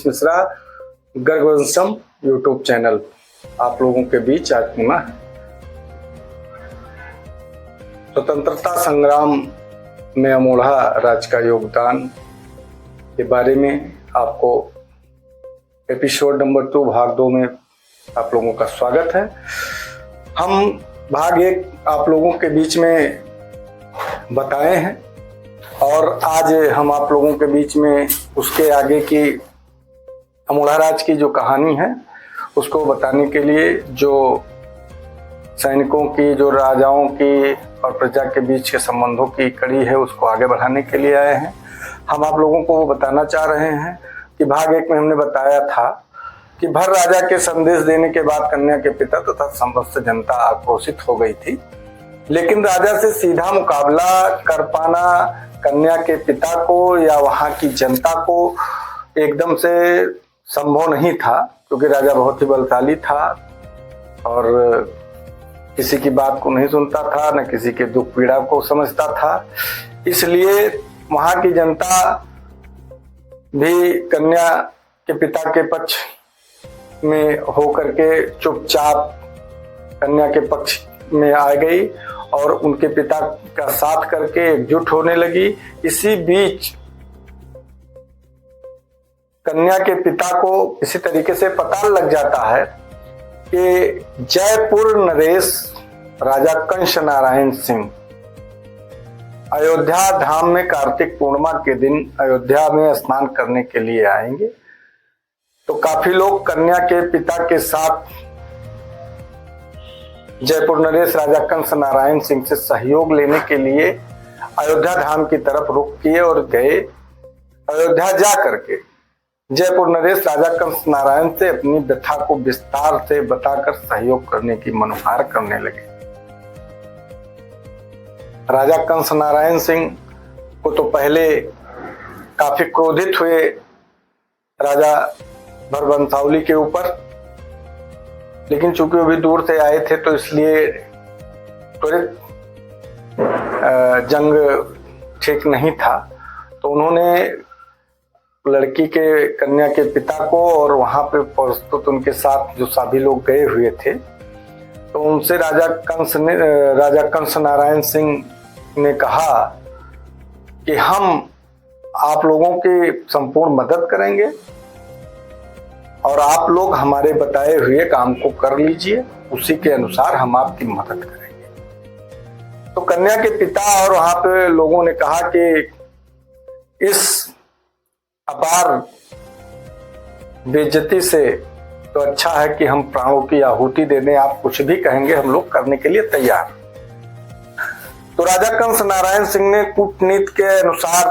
Mishra, गर्गवंशम YouTube channel आप लोगों के बीच आज पुनः स्वतंत्रता संग्राम में अमोढ़ा राज का योगदान के बारे में आपको एपिसोड नंबर 2 भाग 2 में आप लोगों का स्वागत है। हम भाग 1 आप लोगों के बीच में बताए हैं और आज हम आप लोगों के बीच में उसके आगे की अमोढ़ा राज की जो कहानी है उसको बताने के लिए, जो सैनिकों की, जो राजाओं की और प्रजा के बीच के संबंधों की कड़ी है, उसको आगे बढ़ाने के लिए आए हैं। हम आप लोगों को वो बताना चाह रहे हैं कि भाग 1 में हमने बताया था कि भर राजा के संदेश देने के बाद कन्या के पिता तथा समस्त जनता आक्रोशित हो गई थी, लेकिन राजा से सीधा मुकाबला कर पाना कन्या के पिता को या वहां की जनता को एकदम से संभव नहीं था, क्योंकि राजा बहुत ही बलशाली था और किसी की बात को नहीं सुनता था, न किसी के दुख पीड़ा को समझता था। इसलिए वहां की जनता भी कन्या के पिता के पक्ष में होकर के चुपचाप कन्या के पक्ष में आ गई और उनके पिता का साथ करके एकजुट होने लगी। इसी बीच कन्या के पिता को किसी तरीके से पता लग जाता है कि जयपुर नरेश राजा कंस नारायण सिंह अयोध्या धाम में कार्तिक पूर्णिमा के दिन अयोध्या में स्नान करने के लिए आएंगे। तो काफी लोग कन्या के पिता के साथ जयपुर नरेश राजा कंस नारायण सिंह से सहयोग लेने के लिए अयोध्या धाम की तरफ रुख किए और गए। अयोध्या जा करके जयपुर नरेश राजा कंस नारायण से अपनी व्यथा को विस्तार से बताकर सहयोग करने की मनोहार करने लगे। राजा कंस नारायण सिंह को तो पहले काफी क्रोधित हुए राजा भरवंशावली के ऊपर, लेकिन चूंकि वो भी दूर से आए थे तो इसलिए त्वरित जंग ठीक नहीं था। तो उन्होंने लड़की के कन्या के पिता को और वहां पे प्रस्तुत उनके साथ जो सभी लोग गए हुए थे, तो उनसे राजा कंस नारायण सिंह ने कहा कि हम आप लोगों की संपूर्ण मदद करेंगे और आप लोग हमारे बताए हुए काम को कर लीजिए, उसी के अनुसार हम आपकी मदद करेंगे। तो कन्या के पिता और वहां पे लोगों ने कहा कि इस अपार बेइज्जती से तो अच्छा है कि हम प्राणों की आहुति दे दें, आप कुछ भी कहेंगे हम लोग करने के लिए तैयार। तो राजा कंस नारायण सिंह ने कूटनीति के अनुसार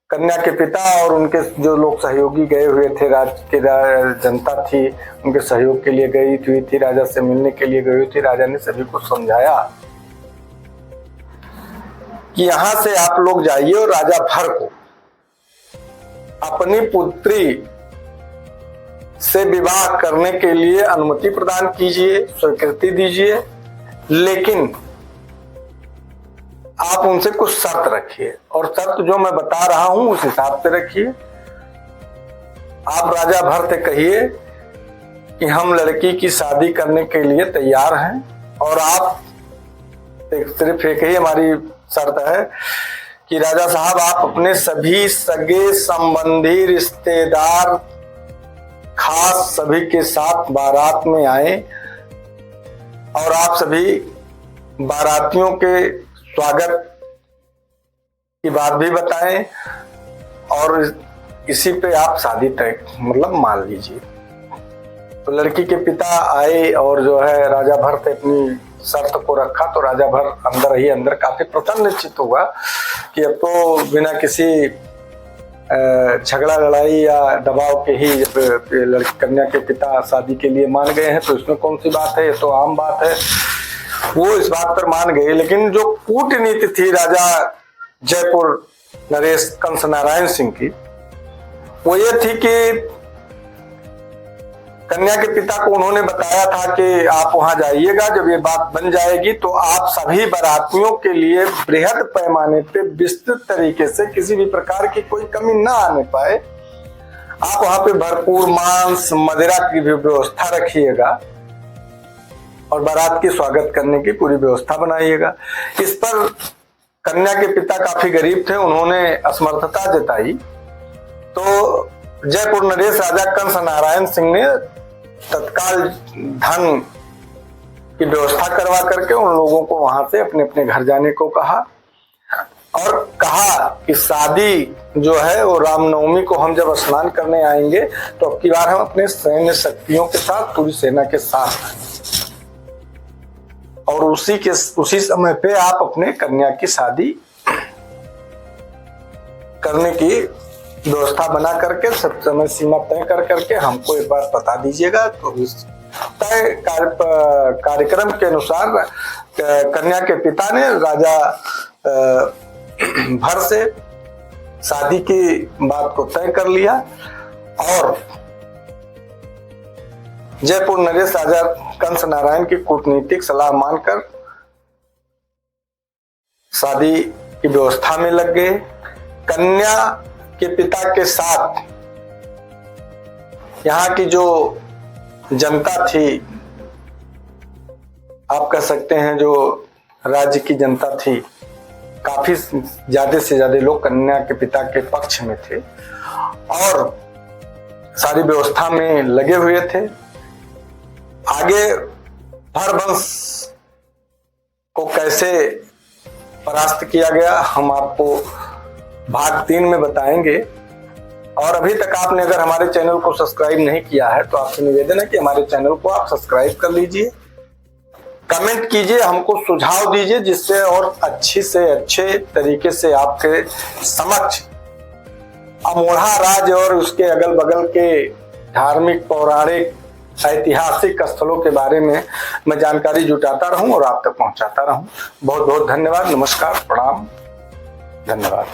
कन्या के पिता और उनके जो लोग सहयोगी गए हुए थे, राज्य के जनता थी उनके सहयोग के लिए गई हुई थी, राजा से मिलने के लिए गई हुई थी। राजा ने सभी को समझाया कि यहां से आप लोग जाइए और राजा भर को अपनी पुत्री से विवाह करने के लिए अनुमति प्रदान कीजिए, स्वीकृति दीजिए, लेकिन आप उनसे कुछ शर्त रखिए और शर्त जो मैं बता रहा हूं उस हिसाब से रखिए। आप राजा भर से कहिए कि हम लड़की की शादी करने के लिए तैयार हैं और आप सिर्फ एक ही हमारी शर्त है कि राजा साहब आप अपने सभी सगे संबंधी रिश्तेदार खास सभी के साथ बारात में आए और आप सभी बारातियों के स्वागत की बात भी बताएं और इसी पे आप शादी तय मान लीजिए। तो लड़की के पिता आए और जो है राजा भर से अपनी शर्त को रखा। तो राजा भर अंदर ही अंदर काफी प्रसन्न निश्चित हुआ कि अब तो बिना किसी झगड़ा लड़ाई या दबाव के ही लड़की कन्या के पिता शादी के लिए मान गए हैं, तो इसमें कौन सी बात है, ये तो आम बात है। वो इस बात पर मान गए। लेकिन जो कूटनीति थी राजा जयपुर नरेश कंस नारायण सिंह की, वो ये थी कि कन्या के पिता को उन्होंने बताया था कि आप वहां जाइएगा, जब ये बात बन जाएगी तो आप सभी बारातियों के लिए बृहद पैमाने पे विस्तृत तरीके से किसी भी प्रकार की कोई कमी ना आने पाए, आप वहां पे भरपूर मांस मदिरा की भी व्यवस्था रखिएगा और बारात की स्वागत करने की पूरी व्यवस्था बनाइएगा। इस पर कन्या के पिता काफी गरीब थे, उन्होंने असमर्थता जताई तो जयपुर नरेश राजा कंस नारायण सिंह ने तत्काल धन की व्यवस्था करवा करके उन लोगों को वहां से अपने अपने घर जाने को कहा और कहा कि शादी जो है वो रामनवमी को हम जब स्नान करने आएंगे तो अब की बार हम अपने सैन्य शक्तियों के साथ, पूरी सेना के साथ, और उसी समय पे आप अपने कन्या की शादी करने की व्यवस्था बना करके सब समय सीमा तय कर करके हमको एक बार बता दीजिएगा। तो इस तय कार्यक्रम के अनुसार कन्या के पिता ने राजा भर से शादी की बात को तय कर लिया और जयपुर नरेश राजा कंस नारायण की कूटनीतिक सलाह मानकर शादी की व्यवस्था में लग गए। कन्या के पिता के साथ यहाँ की जो जनता थी, आप कह सकते हैं जो राज्य की जनता थी, काफी ज्यादा से ज्यादा लोग कन्या के पिता के पक्ष में थे और सारी व्यवस्था में लगे हुए थे। आगे भरवंश को कैसे परास्त किया गया हम आपको भाग 3 में बताएंगे। और अभी तक आपने अगर हमारे चैनल को सब्सक्राइब नहीं किया है तो आपसे निवेदन है कि हमारे चैनल को आप सब्सक्राइब कर लीजिए, कमेंट कीजिए, हमको सुझाव दीजिए जिससे और अच्छी से अच्छे तरीके से आपके समक्ष अमोढ़ा राज्य और उसके अगल बगल के धार्मिक, पौराणिक, ऐतिहासिक स्थलों के बारे में मैं जानकारी जुटाता रहूं और आप तक पहुंचाता रहूं। बहुत बहुत धन्यवाद। नमस्कार, प्रणाम, धन्यवाद।